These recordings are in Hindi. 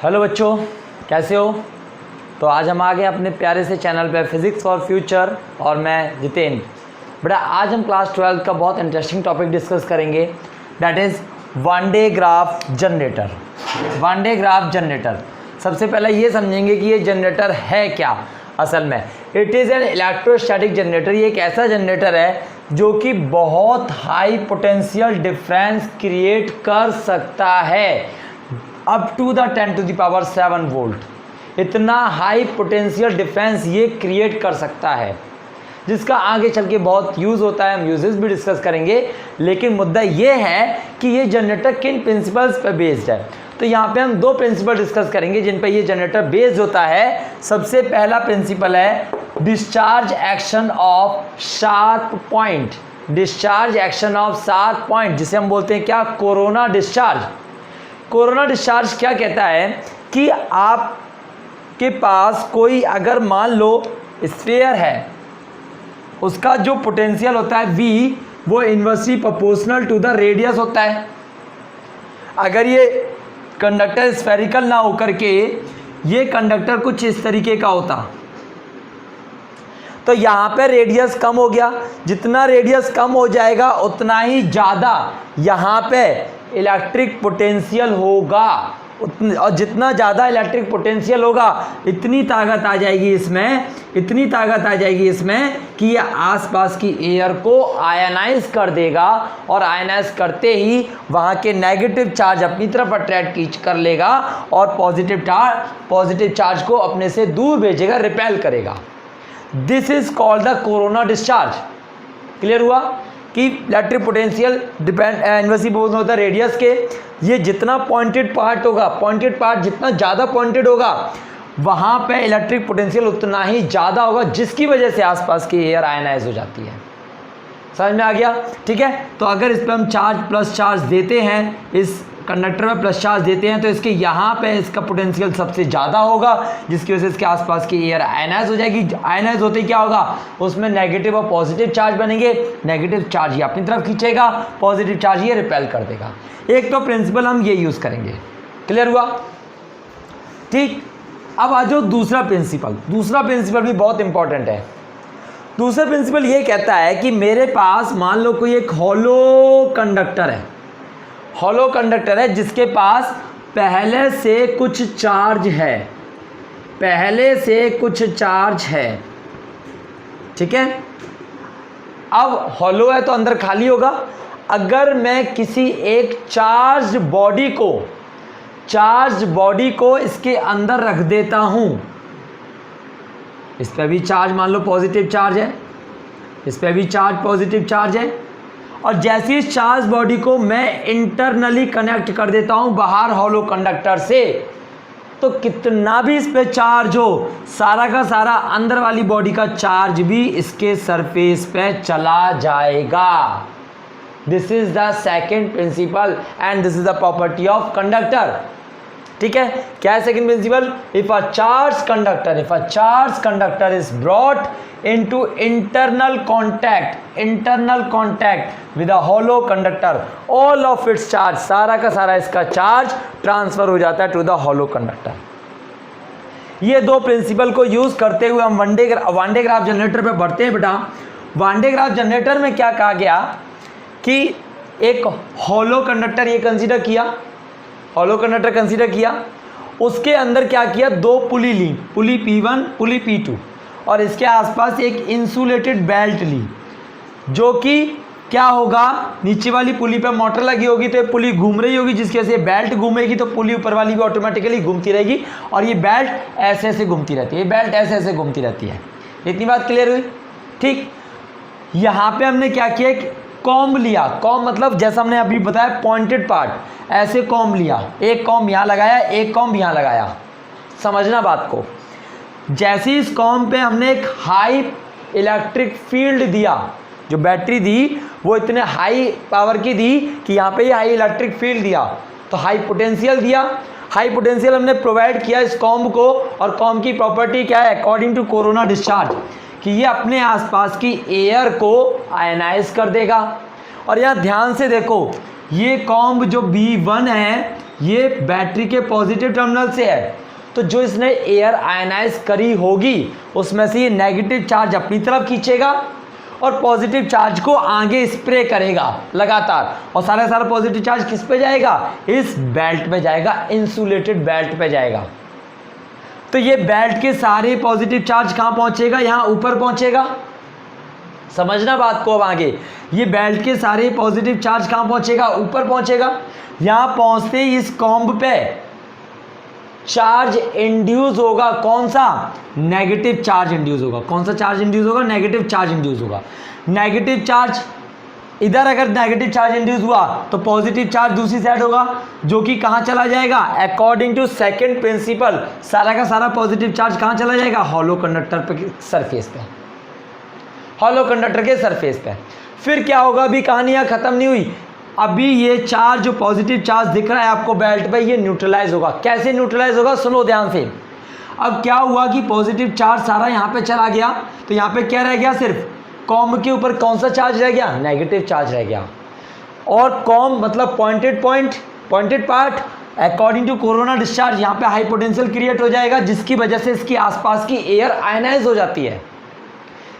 हेलो बच्चों, कैसे हो? तो आज हम आ गए अपने प्यारे से चैनल पे फिज़िक्स फॉर फ्यूचर और मैं जितेंद्र। बेटा आज हम क्लास 12 का बहुत इंटरेस्टिंग टॉपिक डिस्कस करेंगे, that is one day graph generator. One day graph generator, सबसे पहले ये समझेंगे कि ये जनरेटर है क्या। असल में it is an electrostatic generator. ये एक ऐसा जनरेटर है जो कि बहुत हाई पोटेंशियल डिफरेंस क्रिएट कर सकता है, अप टू द 10⁻⁷ वोल्ट। इतना हाई पोटेंशियल डिफरेंस ये क्रिएट कर सकता है, जिसका आगे चल के बहुत यूज़ होता है। हम यूजेस भी डिस्कस करेंगे, लेकिन मुद्दा ये है कि ये जनरेटर किन प्रिंसिपल्स पे बेस्ड है। तो यहाँ पे हम दो प्रिंसिपल डिस्कस करेंगे जिन पे ये जनरेटर बेस्ड होता है। सबसे पहला प्रिंसिपल है discharge action of sharp point. Discharge action of sharp point, जिसे हम बोलते हैं क्या, कोरोना डिस्चार्ज। कोरोना डिस्चार्ज क्या कहता है कि आपके पास कोई अगर मान लो स्फीयर है, उसका जो पोटेंशियल होता है V, वो inversely proportional to the radius होता है। अगर ये कंडक्टर स्फेरिकल ना होकर के ये कंडक्टर कुछ इस तरीके का होता, तो यहाँ पे रेडियस कम हो गया। जितना रेडियस कम हो जाएगा उतना ही ज़्यादा यहाँ पे इलेक्ट्रिक पोटेंशियल होगा, और जितना ज़्यादा इलेक्ट्रिक पोटेंशियल होगा इतनी ताकत आ जाएगी इसमें, इतनी ताकत आ जाएगी इसमें कि ये आसपास की एयर को आयनाइज कर देगा, और आयनाइज करते ही वहाँ के नेगेटिव चार्ज अपनी तरफ अट्रैक्ट कर लेगा और पॉजिटिव चार्ज को अपने से दूर भेजेगा, रिपेल करेगा। This is called the corona discharge. Clear हुआ कि electric potential depend inversely proportional होता है रेडियस के। ये जितना पॉइंटेड पार्ट होगा, पॉइंटेड पार्ट जितना ज़्यादा पॉइंटेड होगा, वहाँ पे इलेक्ट्रिक पोटेंशियल उतना ही ज़्यादा होगा, जिसकी वजह से आसपास की एयर आयनाइज हो जाती है। समझ में आ गया? ठीक है। तो अगर इस पर हम चार्ज प्लस चार्ज देते हैं, इस कंडक्टर में प्लस चार्ज देते हैं, तो इसके यहाँ पे इसका पोटेंशियल सबसे ज़्यादा होगा, जिसकी वजह से इसके आसपास की एयर आयनाइज हो जाएगी। आयनाइज होते ही क्या होगा, उसमें नेगेटिव और पॉजिटिव चार्ज बनेंगे। नेगेटिव चार्ज ये अपनी तरफ खींचेगा, पॉजिटिव चार्ज ये रिपेल कर देगा। एक तो प्रिंसिपल हम ये यूज़ करेंगे। क्लियर हुआ? ठीक। अब आ जाओ दूसरा प्रिंसिपल। दूसरा प्रिंसिपल भी बहुत इंपॉर्टेंट है। दूसरा प्रिंसिपल ये कहता है कि मेरे पास मान लो कोई एक हॉलो कंडक्टर है। हॉलो कंडक्टर है जिसके पास पहले से कुछ चार्ज है, पहले से कुछ चार्ज है। ठीक है। अब हॉलो है तो अंदर खाली होगा। अगर मैं किसी एक चार्ज बॉडी को इसके अंदर रख देता हूं, इस पर भी चार्ज मान लो पॉजिटिव चार्ज है, इस पर भी चार्ज पॉजिटिव चार्ज है, और जैसे इस चार्ज बॉडी को मैं इंटरनली कनेक्ट कर देता हूं बाहर हॉलो कंडक्टर से, तो कितना भी इस पे चार्ज हो, सारा का सारा अंदर वाली बॉडी का चार्ज भी इसके सरफेस पे चला जाएगा। This is the second principle and this is the property of conductor. ठीक है। क्या है second principle? If a charge conductor is brought into internal contact with a hollow conductor, all of its charge, सारा का सारा इसका चार्ज ट्रांसफर हो जाता है टू द हॉलो कंडक्टर। ये दो प्रिंसिपल को यूज करते हुए हम वन डे ग्राफ जनरेटर पे बढ़ते हैं। बेटा वन डे ग्राफ जनरेटर में क्या कहा गया कि एक हॉलो कंडक्टर ये कंसीडर किया, हॉलो कंडक्टर कंसीडर किया, उसके अंदर क्या किया, दो पुली ली, पुली P1 पुली P2, और इसके आसपास एक इंसुलेटेड बेल्ट ली, जो कि क्या होगा, नीचे वाली पुली पे मोटर लगी होगी तो ये पुली घूम रही होगी, जिसकी वजह से बेल्ट घूमेगी तो पुली ऊपर वाली भी ऑटोमेटिकली घूमती रहेगी, और ये बेल्ट ऐसे ऐसे घूमती रहती है, ये बेल्ट ऐसे ऐसे घूमती रहती है। इतनी बात क्लियर हुई? ठीक। यहाँ पे हमने क्या किया, कॉम्ब लिया। कॉम्ब मतलब जैसा हमने अभी बताया पॉइंटेड पार्ट, ऐसे कॉम्ब लिया, एक कॉम्ब यहाँ लगाया, एक कॉम्ब यहाँ लगाया। समझना बात को। जैसे इस कॉम्ब पे हमने एक हाई इलेक्ट्रिक फील्ड दिया, जो बैटरी दी वो इतने हाई पावर की दी कि यहाँ पे हाई इलेक्ट्रिक फील्ड दिया, तो हाई पोटेंशियल दिया। हाई पोटेंशियल हमने प्रोवाइड किया इस कॉम्ब को, और कॉम्ब की प्रॉपर्टी क्या है, अकॉर्डिंग टू कोरोना डिस्चार्ज, कि ये अपने आसपास की एयर को आयनाइज कर देगा। और यहाँ ध्यान से देखो, ये कॉम्ब जो B1 है ये बैटरी के पॉजिटिव टर्मिनल से है, तो जो इसने एयर आयनाइज करी होगी उसमें से ये नेगेटिव चार्ज अपनी तरफ खींचेगा और पॉजिटिव चार्ज को आगे स्प्रे करेगा लगातार, और सारा पॉजिटिव चार्ज किस पे जाएगा, इस बेल्ट पे जाएगा, इंसुलेटेड बेल्ट पे जाएगा। तो ये बेल्ट के सारे पॉजिटिव चार्ज कहाँ पहुंचेगा, यहाँ ऊपर पहुंचेगा। समझना बात को अब आगे, ये बेल्ट के सारे पॉजिटिव चार्ज कहाँ पहुंचेगा, ऊपर पहुंचेगा। यहाँ पहुंचते ही इस कॉम्ब पे चार्ज इंड्यूस होगा, कौन सा, नेगेटिव चार्ज इंड्यूस होगा। कौन सा चार्ज इंड्यूस होगा, नेगेटिव चार्ज इंड्यूस होगा। नेगेटिव चार्ज इधर अगर नेगेटिव चार्ज इंड्यूस हुआ तो पॉजिटिव चार्ज दूसरी साइड होगा, जो कि कहाँ चला जाएगा, अकॉर्डिंग टू सेकंड प्रिंसिपल सारा का सारा पॉजिटिव चार्ज कहाँ चला जाएगा, हॉलो कंडक्टर पे सरफेस पे, हॉलो कंडक्टर के सरफेस पे। फिर क्या होगा, अभी कहानी यहाँ खत्म नहीं हुई, अभी ये चार्ज जो पॉजिटिव चार्ज दिख रहा है आपको बेल्ट पे, ये न्यूट्रलाइज होगा। कैसे न्यूट्रलाइज होगा, सुनो ध्यान से। अब क्या हुआ कि पॉजिटिव चार्ज सारा यहाँ पे चला गया, तो यहाँ पे क्या रह गया, सिर्फ कॉम्ब के ऊपर कौन सा चार्ज रह गया, नेगेटिव चार्ज रह गया। और कॉम्ब मतलब pointed part, according to corona discharge यहाँ पे हाई पोटेंशियल क्रिएट हो जाएगा, जिसकी वजह से इसके आसपास की एयर आयनाइज हो जाती है।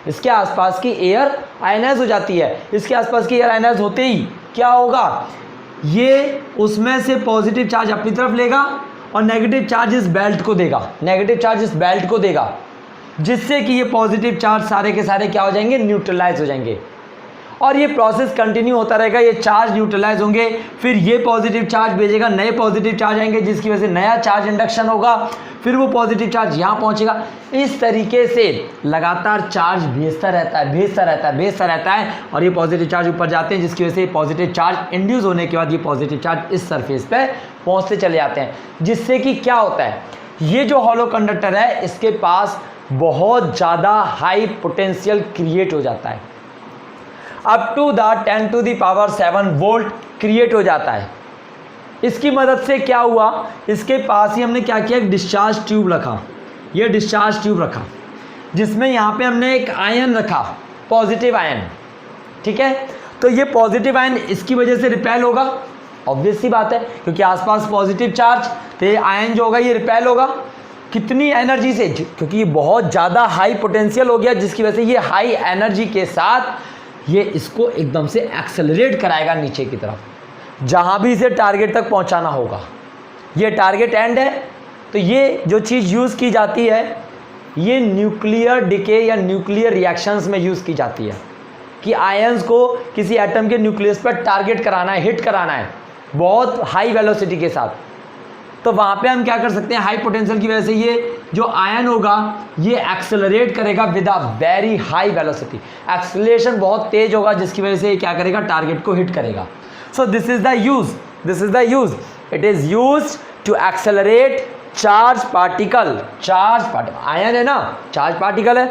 इसके आसपास की एयर आयनाइज हो जाती है। इसके आसपास की एयर आयनाइज होते ही क्या होगा, ये उसमें से पॉजिटिव चार्ज अपनी तरफ लेगा और नेगेटिव चार्ज इस बेल्ट को देगा, नेगेटिव चार्ज इस बेल्ट को देगा, जिससे कि ये पॉजिटिव चार्ज सारे के सारे क्या हो जाएंगे, न्यूट्रलाइज हो जाएंगे। और ये प्रोसेस कंटिन्यू होता रहेगा, ये चार्ज न्यूट्रलाइज होंगे, फिर ये पॉजिटिव चार्ज भेजेगा, नए पॉजिटिव चार्ज आएंगे, जिसकी वजह से नया चार्ज इंडक्शन होगा, फिर वो पॉजिटिव चार्ज यहाँ पहुँचेगा। इस तरीके से लगातार चार्ज भेजता रहता है और ये पॉजिटिव चार्ज ऊपर जाते हैं, जिसकी वजह से पॉजिटिव चार्ज इंड्यूस होने के बाद ये पॉजिटिव चार्ज इस सरफेस पे पहुँचते चले जाते हैं, जिससे कि क्या होता है, ये जो हॉलो कंडक्टर है इसके पास बहुत ज़्यादा हाई पोटेंशियल क्रिएट हो जाता है, up to the 10⁻⁷ volt create हो जाता है। इसकी मदद से क्या हुआ, इसके पास ही हमने क्या किया, एक डिस्चार्ज ट्यूब रखा, ये डिस्चार्ज ट्यूब रखा, जिसमें यहाँ पे हमने एक आयन रखा, पॉजिटिव आयन, ठीक है। तो ये पॉजिटिव आयन इसकी वजह से रिपेल होगा, ऑब्वियस सी बात है, क्योंकि आसपास पॉजिटिव चार्ज, तो ये आयन जो होगा ये रिपेल होगा। कितनी एनर्जी से, क्योंकि ये बहुत ज़्यादा हाई पोटेंशियल हो गया, जिसकी वजह से ये हाई एनर्जी के साथ ये इसको एकदम से एक्सेलरेट कराएगा नीचे की तरफ, जहाँ भी इसे टारगेट तक पहुँचाना होगा। ये टारगेट एंड है। तो ये जो चीज़ यूज़ की जाती है, ये न्यूक्लियर डिके या न्यूक्लियर रिएक्शंस में यूज़ की जाती है, कि आयंस को किसी एटम के न्यूक्लियस पर टारगेट कराना है, हिट कराना है बहुत हाई वेलोसिटी के साथ। तो वहाँ पे हम क्या कर सकते हैं, हाई पोटेंशियल की वजह से ये जो आयन होगा ये एक्सेलरेट करेगा with a very high velocity, acceleration बहुत तेज होगा, जिसकी वजह से ये क्या करेगा, टारगेट को हिट करेगा। So this is the use, it is used to accelerate charge particle, ion है ना, चार्ज पार्टिकल है,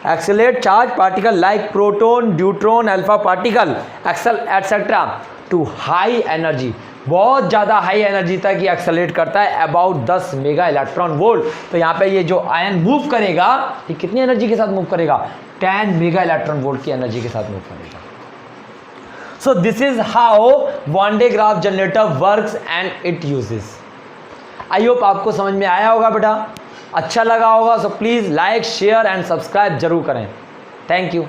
accelerate charge particle like proton, neutron, alpha particle, etcetera to high energy, बहुत ज़्यादा हाई एनर्जी तक ये एक्सेलरेट करता है, अबाउट 10 मेगा इलेक्ट्रॉन वोल्ट। तो यहाँ पे ये जो आयन मूव करेगा, ये कितनी एनर्जी के साथ मूव करेगा, 10 मेगा इलेक्ट्रॉन वोल्ट की एनर्जी के साथ मूव करेगा। So this is how one day graph generator works and it uses. I hope आपको समझ में आया होगा बेटा, अच्छा लगा होगा। So please like, share and subscribe जरूर करें। Thank you.